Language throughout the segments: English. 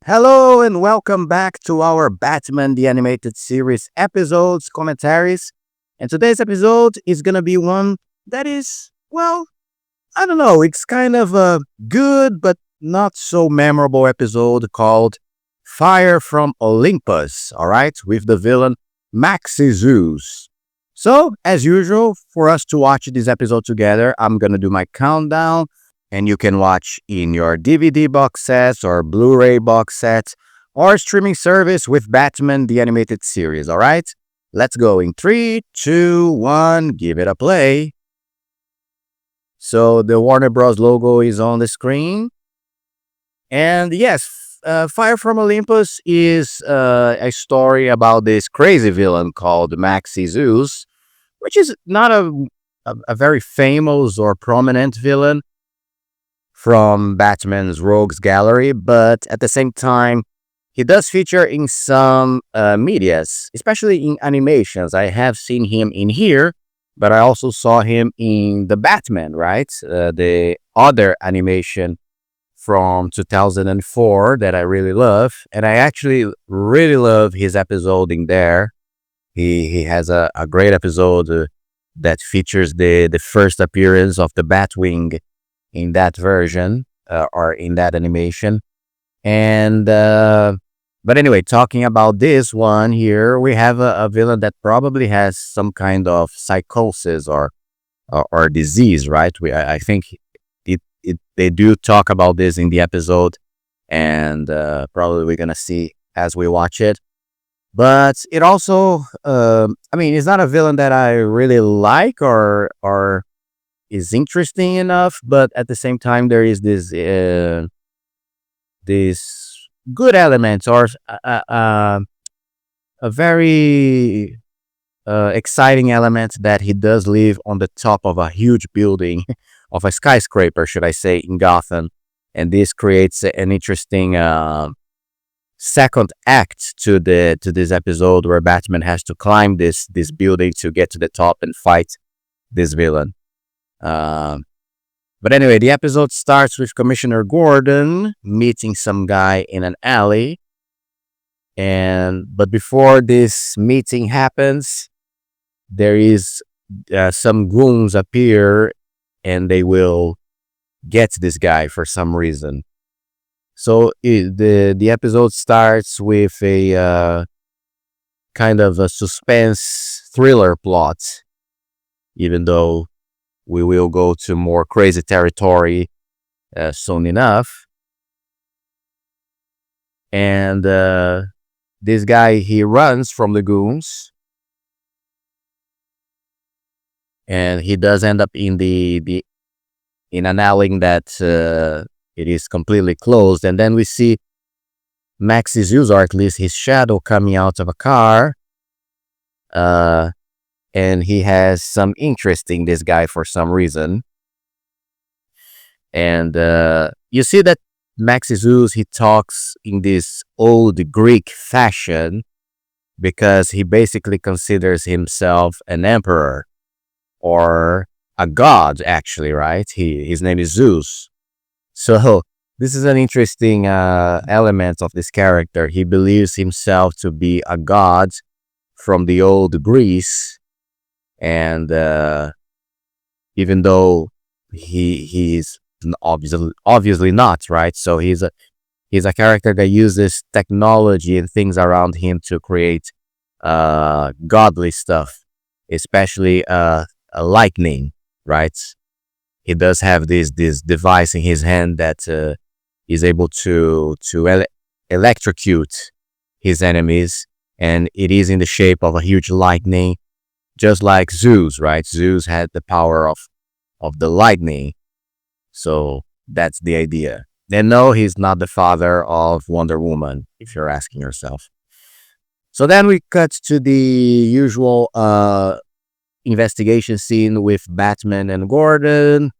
Hello and welcome back to our Batman the Animated Series episodes, commentaries. And today's episode is going to be one that is, well, I don't know, it's kind of a good but not so memorable episode called Fire from Olympus, all right, with the villain Maxi Zeus. So, as usual, for us to watch this episode together, I'm going to do my countdown and you can watch in your DVD box sets or Blu-ray box sets or streaming service with Batman the Animated Series, all right? Let's go in 3, 2, 1, give it a play. So the Warner Bros. Logo is on the screen. And yes, Fire from Olympus is a story about this crazy villain called Maxi Zeus, which is not a very famous or prominent villain from Batman's Rogues Gallery, but at the same time, he does feature in some medias, especially in animations. I have seen him in here, but I also saw him in The Batman, right? The other animation from 2004 that I really love. And I actually really love his episode in there. He has a great episode that features the first appearance of the Batwing in that version or in that animation. And but anyway, talking about this one here, we have a villain that probably has some kind of psychosis or disease, right? I think they do talk about this in the episode, and probably we're gonna see as we watch it. But it also, I mean, it's not a villain that I really like or is interesting enough, but at the same time, there is this good element or a very exciting element that he does live on the top of a huge building, of a skyscraper, should I say, in Gotham, and this creates an interesting second act to this episode where Batman has to climb this building to get to the top and fight this villain. Um, but anyway, the episode starts with Commissioner Gordon meeting some guy in an alley. But before this meeting happens, there is some goons appear and they will get this guy for some reason. So the episode starts with a kind of a suspense thriller plot, even though we will go to more crazy territory soon enough. And this guy, he runs from the goons. And he does end up in in an alley that it is completely closed. And then we see Max's use, or at least his shadow, coming out of a car. And he has some interest in this guy for some reason. And you see that Maxi Zeus, he talks in this old Greek fashion because he basically considers himself an emperor or a god, actually, right? His name is Zeus. So this is an interesting element of this character. He believes himself to be a god from the old Greece. And even though he's obviously not, right? So he's a character that uses technology and things around him to create godly stuff, especially lightning, right? He does have this device in his hand that is able to electrocute his enemies, and it is in the shape of a huge lightning, just like Zeus, right? Zeus had the power of the lightning. So that's the idea. And no, he's not the father of Wonder Woman, if you're asking yourself. So then we cut to the usual investigation scene with Batman and Gordon.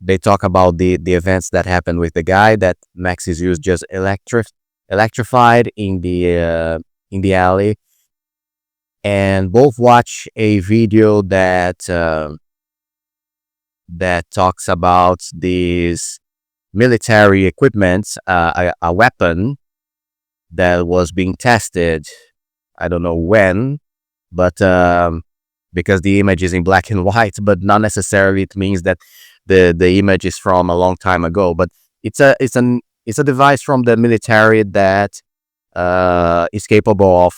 They talk about the events that happened with the guy that Maxi Zeus just electrified in the alley. And both watch a video that talks about this military equipment, a weapon that was being tested. I don't know when, but because the image is in black and white, but not necessarily it means that the image is from a long time ago. But it's a device from the military that is capable of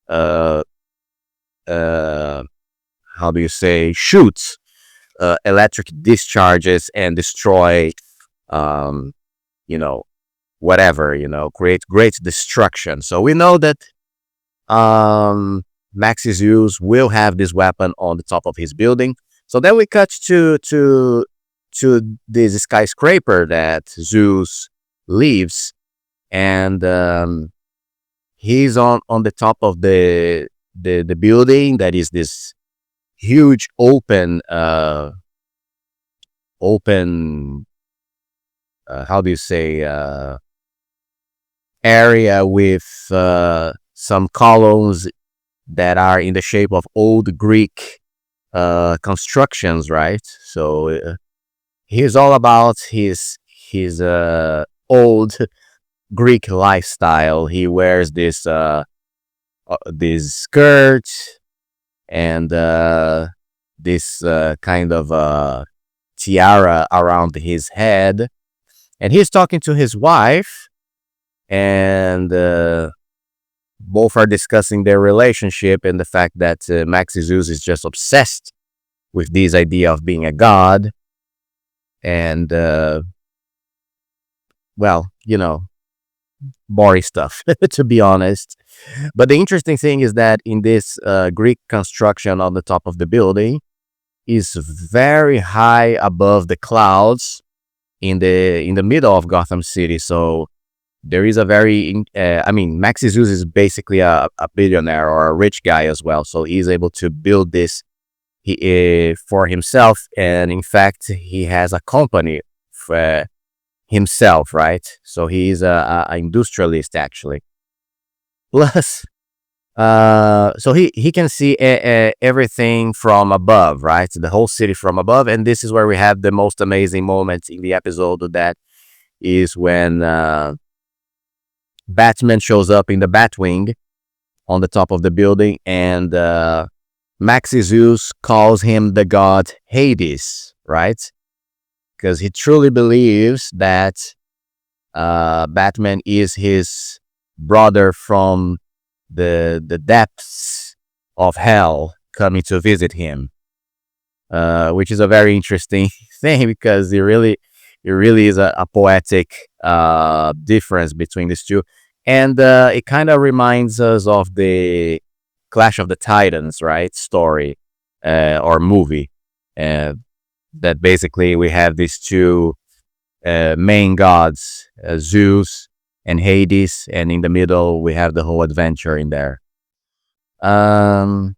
uh, uh, how do you say, shoot electric discharges and destroy, um, you know, whatever, create great destruction. So we know that um, Maxi Zeus will have this weapon on the top of his building. So then we cut to this skyscraper that Zeus lives, and he's on the top of the building that is this huge open how do you say, area with some columns that are in the shape of old Greek constructions, right? So he's all about his old Greek lifestyle. He wears this skirt and this kind of tiara around his head, and he's talking to his wife, and both are discussing their relationship and the fact that Maxi Zeus is just obsessed with this idea of being a god, and well, boring stuff, to be honest. But the interesting thing is that in this Greek construction on the top of the building is very high above the clouds in the middle of Gotham City. So there is a very, I mean, Maxi Zeus is basically a billionaire or a rich guy as well. So he's able to build this for himself. And in fact, he has a company for himself, right? So he's a industrialist actually. Plus, so he can see everything from above, right? The whole city from above. And this is where we have the most amazing moment in the episode. That is when Batman shows up in the Batwing on the top of the building, and Maxi Zeus calls him the god Hades, right? Because he truly believes that Batman is his brother from the depths of hell coming to visit him, which is a very interesting thing because it really is a poetic difference between these two. And it kind of reminds us of the Clash of the Titans, right? Story or movie. That basically we have these two main gods, Zeus and Hades, and in the middle we have the whole adventure in there. Um,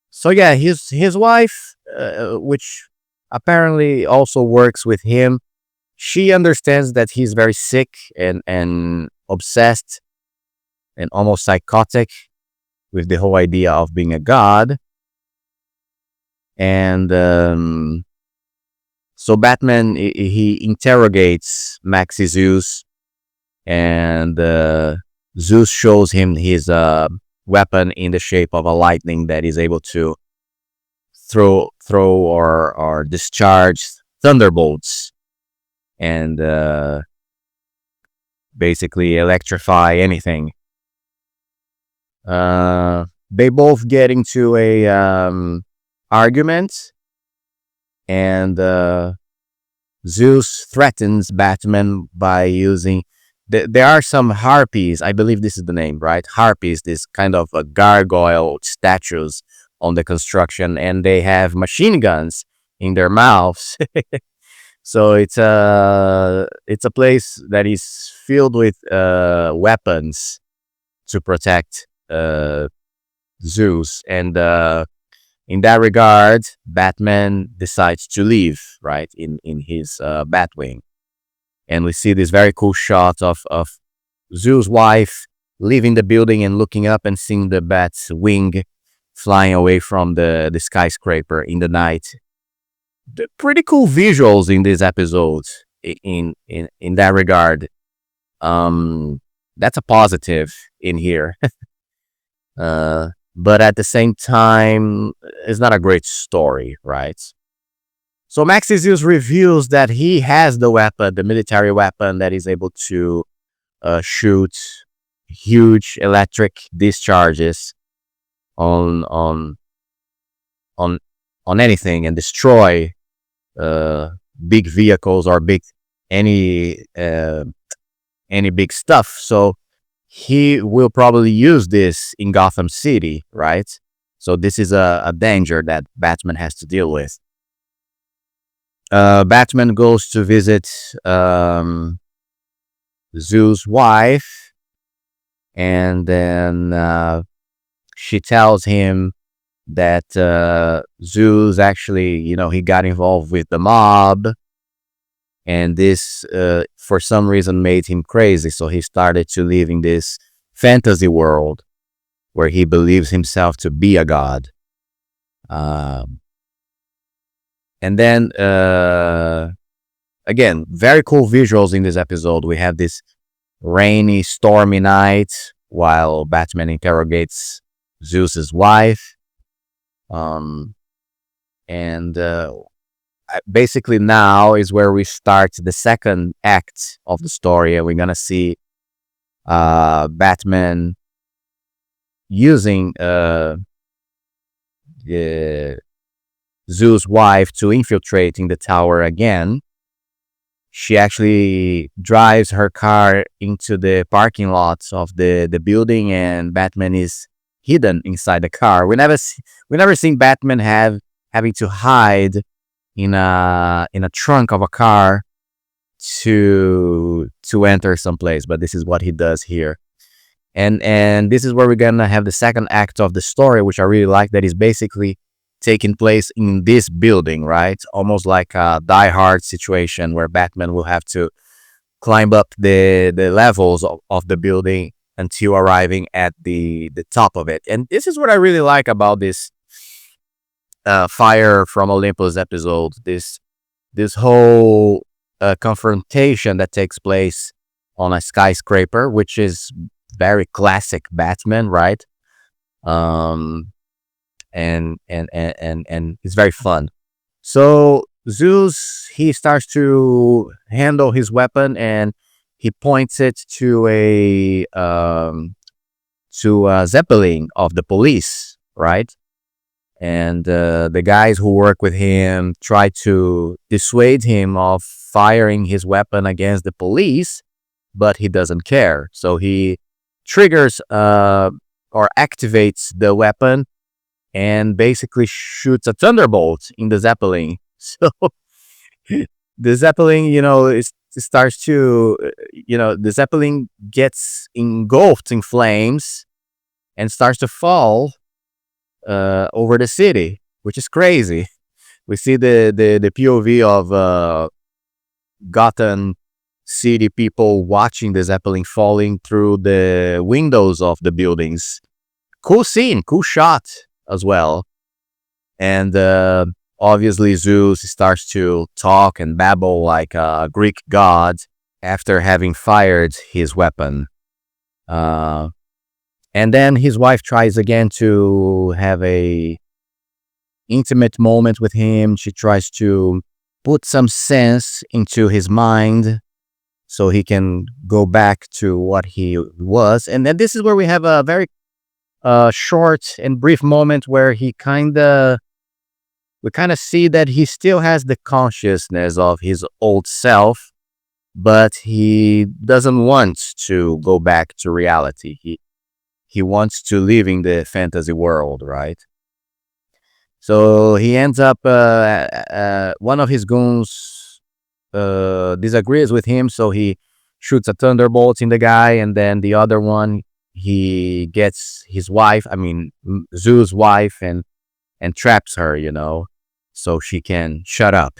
so yeah, his wife, which apparently also works with him, she understands that he's very sick and obsessed and almost psychotic with the whole idea of being a god. And so Batman, he interrogates Maxi Zeus, and Zeus shows him his weapon in the shape of a lightning that is able to throw or discharge thunderbolts and basically electrify anything. They both get into a argument, and Zeus threatens Batman by using. There are some harpies. I believe this is the name, right? Harpies, this kind of gargoyle statues on the construction, and they have machine guns in their mouths. So it's a place that is filled with weapons to protect Zeus, and in that regard, Batman decides to leave, right, in his Batwing. And we see this very cool shot of Zeus' wife leaving the building and looking up and seeing the bat's wing flying away from the skyscraper in the night. pretty cool visuals in this episode. In that regard, um, that's a positive in here. But at the same time, it's not a great story, right? So Maxizius reveals that he has the weapon, the military weapon that is able to shoot huge electric discharges on on on on anything and destroy uh, big vehicles or big any uh, any big stuff. So he will probably use this in Gotham City, right? So this is a danger that Batman has to deal with. Batman goes to visit Zeus' wife, and then she tells him that Zeus actually, he got involved with the mob, and this, for some reason, made him crazy. So he started to live in this fantasy world where he believes himself to be a god. And then, again, very cool visuals in this episode. We have this rainy, stormy night while Batman interrogates Zeus's wife. And basically now is where we start the second act of the story, and we're gonna see Batman using Zeus' wife to infiltrate in the tower again. She actually drives her car into the parking lots of the building, and Batman is hidden inside the car. We never seen Batman having to hide in a trunk of a car to enter someplace, but this is what he does here. And this is where we're gonna have the second act of the story, which I really like, that is basically taking place in this building, right? Almost like a Die Hard situation where Batman will have to climb up the levels of the building until arriving at the top of it. And this is what I really like about this Fire from Olympus episode. This whole confrontation that takes place on a skyscraper, which is very classic Batman, right? And it's very fun. So Zeus, he starts to handle his weapon, and he points it to a zeppelin of the police, right? And the guys who work with him try to dissuade him of firing his weapon against the police, but he doesn't care. So he triggers or activates the weapon and basically shoots a thunderbolt in the zeppelin. So the zeppelin, it starts to, the zeppelin gets engulfed in flames and starts to fall over the city, which is crazy. We see the POV of Gotham City people watching the zeppelin falling through the windows of the buildings. Cool scene, cool shot as well. And obviously Zeus starts to talk and babble like a Greek god after having fired his weapon. And then his wife tries again to have a intimate moment with him. She tries to put some sense into his mind so he can go back to what he was. And then this is where we have a very short and brief moment where we kind of see that he still has the consciousness of his old self, but he doesn't want to go back to reality. He wants to live in the fantasy world, right? So he ends up, one of his goons disagrees with him, so he shoots a thunderbolt in the guy, and then the other one, he gets his wife, Zeus' wife, and traps her, so she can shut up.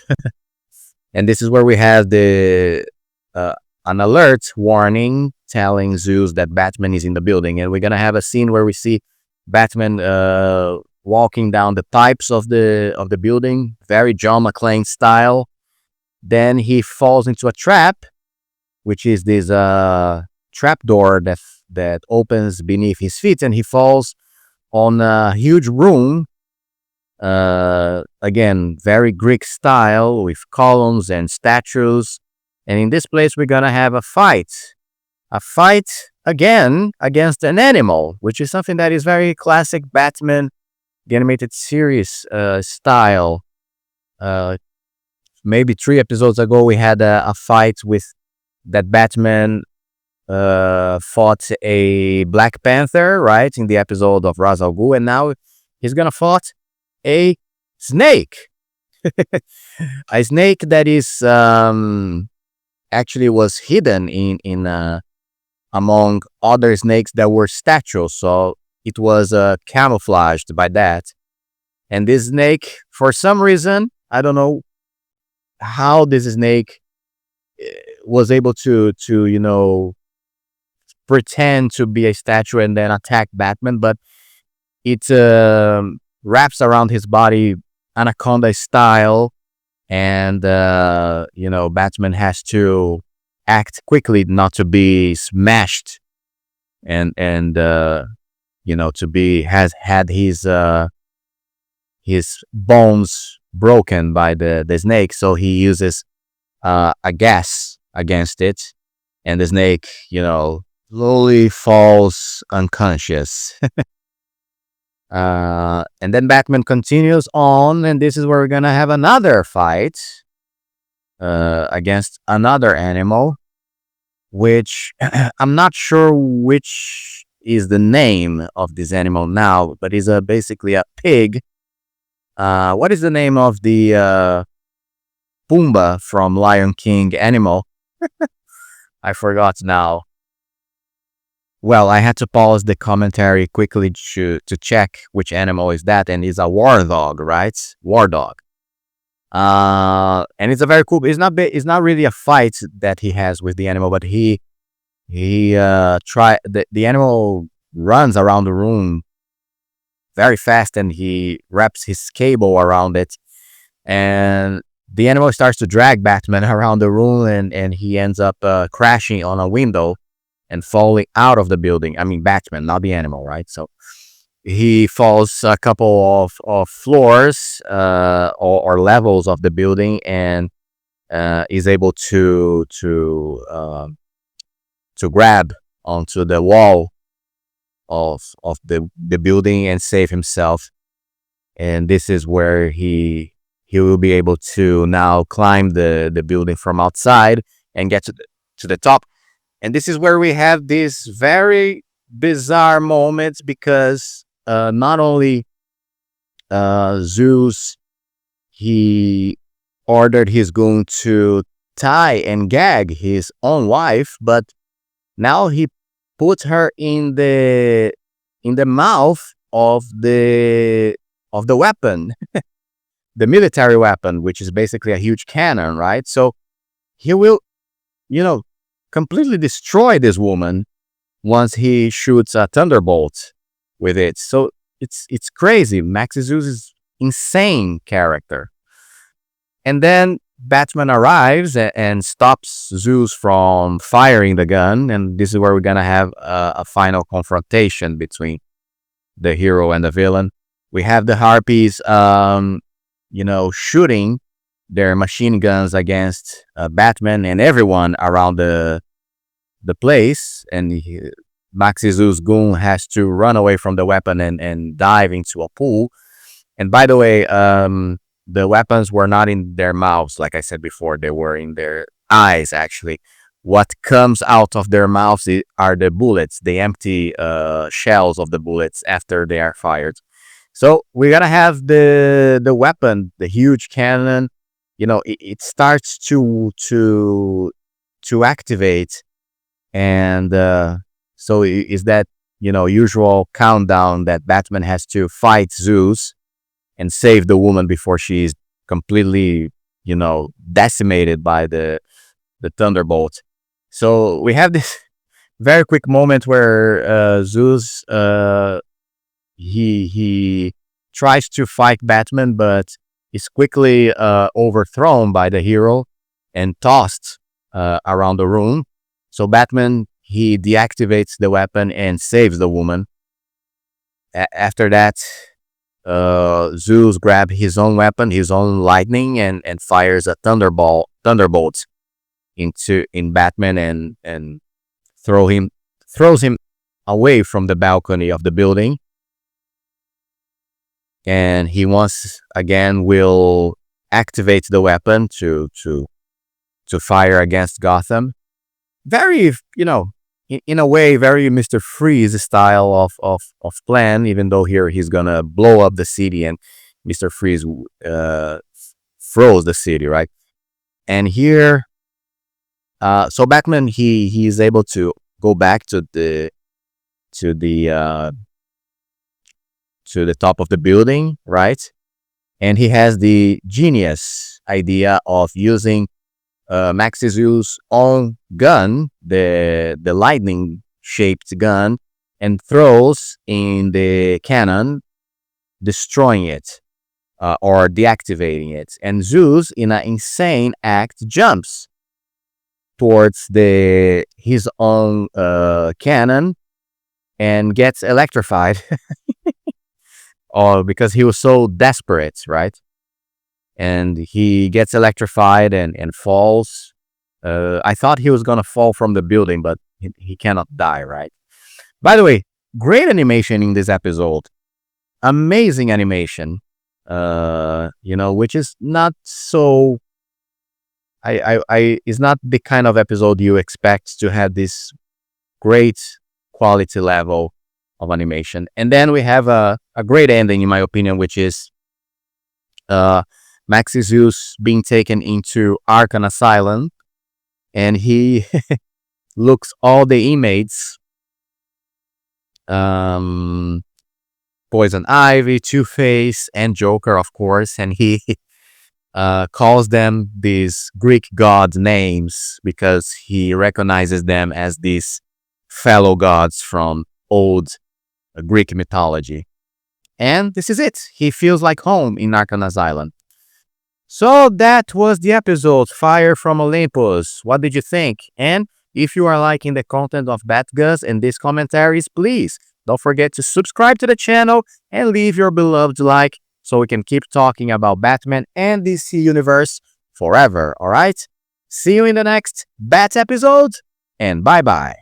And this is where we have an alert warning telling Zeus that Batman is in the building, and we're gonna have a scene where we see Batman walking down the pipes of the building, very John McClane style. Then he falls into a trap, which is this trap door that opens beneath his feet, and he falls on a huge room. Again, very Greek style with columns and statues. And in this place, we're gonna have a fight. A fight again against an animal, which is something that is very classic Batman, the animated series style. Uh, Maybe 3 episodes ago, we had a fight with that Batman fought a Black Panther, right, in the episode of Ra's al Ghul, and now he's gonna fight a snake. A snake that is actually was hidden in among other snakes that were statues, so it was camouflaged by that. And this snake, for some reason, I don't know how this snake was able to pretend to be a statue and then attack Batman, but it wraps around his body anaconda style, and Batman has to act quickly not to be smashed, and to be has had his bones broken by the snake, so he uses a gas against it, and the snake slowly falls unconscious. And then Batman continues on, and this is where we're gonna have another fight against another animal, which I'm not sure which is the name of this animal now, but it's basically a pig. What is the name of the Pumbaa from Lion King animal? I forgot now. Well, I had to pause the commentary quickly to check which animal is that, and it's a war dog, right? War dog. And it's a very cool. It's not really a fight that he has with the animal, but he the animal runs around the room very fast, and he wraps his cable around it, and the animal starts to drag Batman around the room, and he ends up crashing on a window and falling out of the building. I mean, Batman, not the animal, right? So he falls a couple of floors or levels of the building, and is able to grab onto the wall of the building and save himself. And this is where he will be able to now climb the building from outside and get to the top. And this is where we have this very bizarre moment, because not only Zeus, he ordered his goon to tie and gag his own wife, but now he put her in the mouth of the weapon, the military weapon, which is basically a huge cannon, right? So he will, completely destroy this woman once he shoots a thunderbolt with it. So it's crazy. Max Zeus is insane character. And then Batman arrives and stops Zeus from firing the gun, and this is where we're gonna have a final confrontation between the hero and the villain. We have the Harpies, shooting their machine guns against Batman and everyone around the place, and Max Zeus' goon has to run away from the weapon and dive into a pool. And by the way, the weapons were not in their mouths, like I said before; they were in their eyes. Actually, what comes out of their mouths are the bullets, the empty shells of the bullets after they are fired. So we're gonna have the weapon, the huge cannon. It starts to activate, and so is that usual countdown that Batman has to fight Zeus and save the woman before she's completely decimated by the thunderbolt. So we have this very quick moment where Zeus he tries to fight Batman, but is quickly overthrown by the hero and tossed around the room. So Batman, he deactivates the weapon and saves the woman. After that, Zeus grabs his own weapon, his own lightning, and fires a thunderbolt in Batman and throws him away from the balcony of the building. And he once again will activate the weapon to fire against Gotham. Very, in a way, very Mr. Freeze style of plan, even though here he's gonna blow up the city and Mr. Freeze froze the city, right? And here, so Batman, he is able to go back to the top of the building, right? And he has the genius idea of using Max's own gun, the lightning shaped gun, and throws in the cannon, destroying it or deactivating it. And Zeus, in an insane act, jumps towards his own cannon and gets electrified. Because he was so desperate, right? And he gets electrified and falls. I thought he was gonna fall from the building, but he cannot die, right? By the way, great animation in this episode. Amazing animation. Which is not so. Is not the kind of episode you expect to have this great quality level of animation. And then we have a great ending, in my opinion, which is Zeus being taken into Arkham Asylum, and he looks all the inmates, Poison Ivy, Two-Face, and Joker, of course, and he calls them these Greek god names because he recognizes them as these fellow gods from old Greek mythology. And this is it. He feels like home in Arkham Asylum. So that was the episode, Fire from Olympus. What did you think? And if you are liking the content of BATGUS and these commentaries, please don't forget to subscribe to the channel and leave your beloved like so we can keep talking about Batman and DC Universe forever, alright? See you in the next Bat episode, and bye-bye.